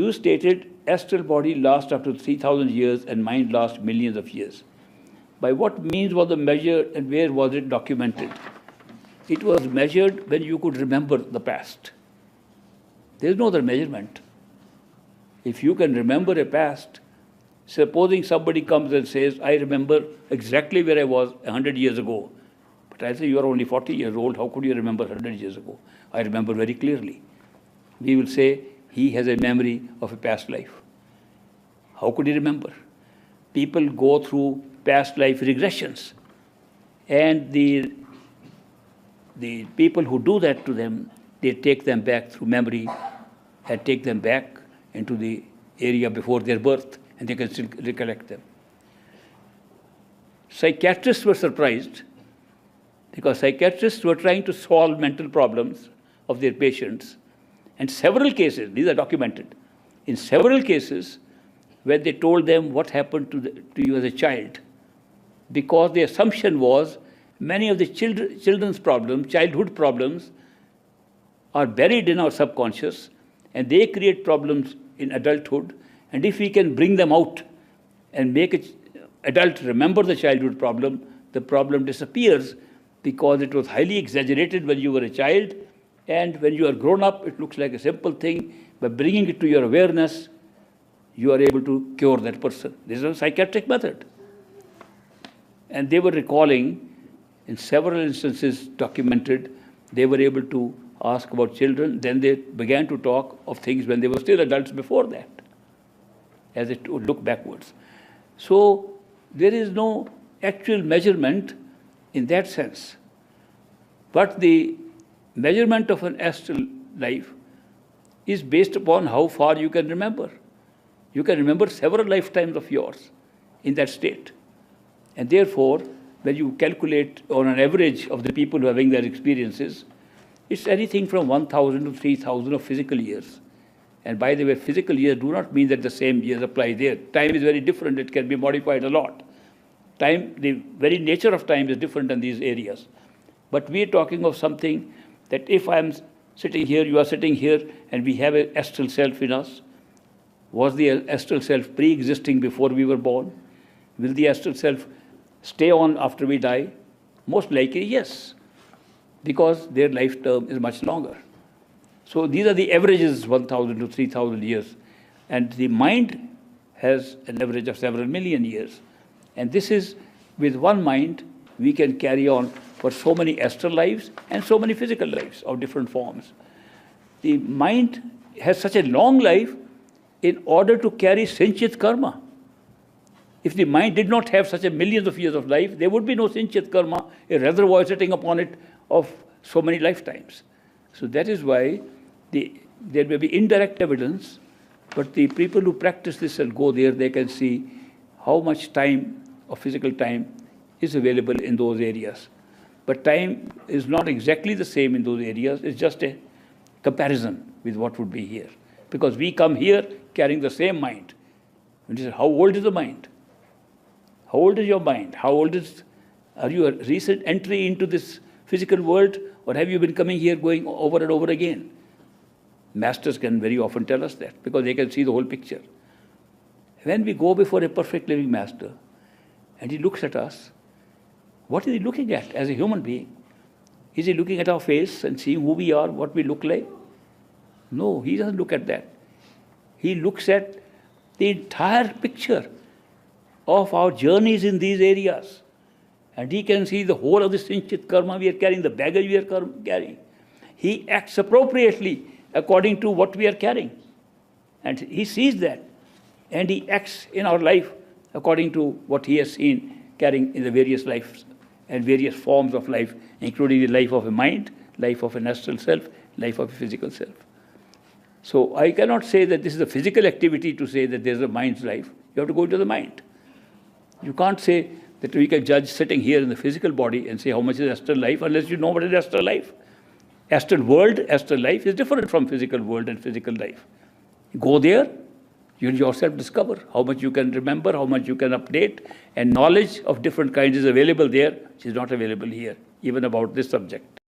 You stated astral body lasts up to 3,000 years and mind lasts millions of years. By what means was the measure and where was it documented? It was measured when you could remember the past. There is no other measurement. If you can remember a past, supposing somebody comes and says, I remember exactly where I was 100 years ago. But I say, you are only 40 years old, how could you remember 100 years ago? I remember very clearly. We will say, he has a memory of a past life. How could he remember? People go through past life regressions. And the people who do that to them, they take them back through memory and take them back into the area before their birth, and they can still recollect them. Psychiatrists were surprised because psychiatrists were trying to solve mental problems of their patients. And several cases, these are documented, in several cases where they told them what happened to you as a child, because the assumption was many of the children's problems, childhood problems, are buried in our subconscious, and they create problems in adulthood. And if we can bring them out and make an adult remember the childhood problem, the problem disappears because it was highly exaggerated when you were a child, and when you are grown up, it looks like a simple thing. By bringing it to your awareness, you are able to cure that person. This is a psychiatric method. And they were recalling, in several instances documented, they were able to ask about children. Then they began to talk of things when they were still adults before that, as it would look backwards. So there is no actual measurement in that sense. But the measurement of an astral life is based upon how far you can remember. You can remember several lifetimes of yours in that state. And therefore, when you calculate on an average of the people who are having their experiences, it's anything from 1,000 to 3,000 of physical years. And by the way, physical years do not mean that the same years apply there. Time is very different. It can be modified a lot. Time, the very nature of time is different in these areas. But we are talking of something that if I'm sitting here, you are sitting here, and we have an astral self in us. Was the astral self pre-existing before we were born? Will the astral self stay on after we die? Most likely, yes, because their life term is much longer. So these are the averages, 1,000 to 3,000 years. And the mind has an average of several million years. And this is, with one mind, we can carry on for so many astral lives and so many physical lives of different forms. The mind has such a long life in order to carry Sinchit karma. If the mind did not have such a millions of years of life, there would be no Sinchit karma, a reservoir sitting upon it of so many lifetimes. So that is why there may be indirect evidence, but the people who practice this and go there, they can see how much time, of physical time, is available in those areas. But time is not exactly the same in those areas. It's just a comparison with what would be here. Because we come here carrying the same mind. And you say, how old is the mind? How old is your mind? Are you a recent entry into this physical world, or have you been coming here going over and over again? Masters can very often tell us that, because they can see the whole picture. When we go before a perfect living master, and he looks at us, what is he looking at as a human being? Is he looking at our face and seeing who we are, what we look like? No, he doesn't look at that. He looks at the entire picture of our journeys in these areas. And he can see the whole of the Sinchit karma we are carrying, the baggage we are carrying. He acts appropriately according to what we are carrying. And he sees that. And he acts in our life according to what he has seen carrying in the various lives and various forms of life, including the life of a mind, life of an astral self, life of a physical self. So I cannot say that this is a physical activity to say that there is a mind's life. You have to go into the mind. You can't say that we can judge sitting here in the physical body and say how much is astral life unless you know what is astral life. Astral world, astral life is different from physical world and physical life. Go there, you yourself discover how much you can remember, how much you can update, and knowledge of different kinds is available there, which is not available here, even about this subject.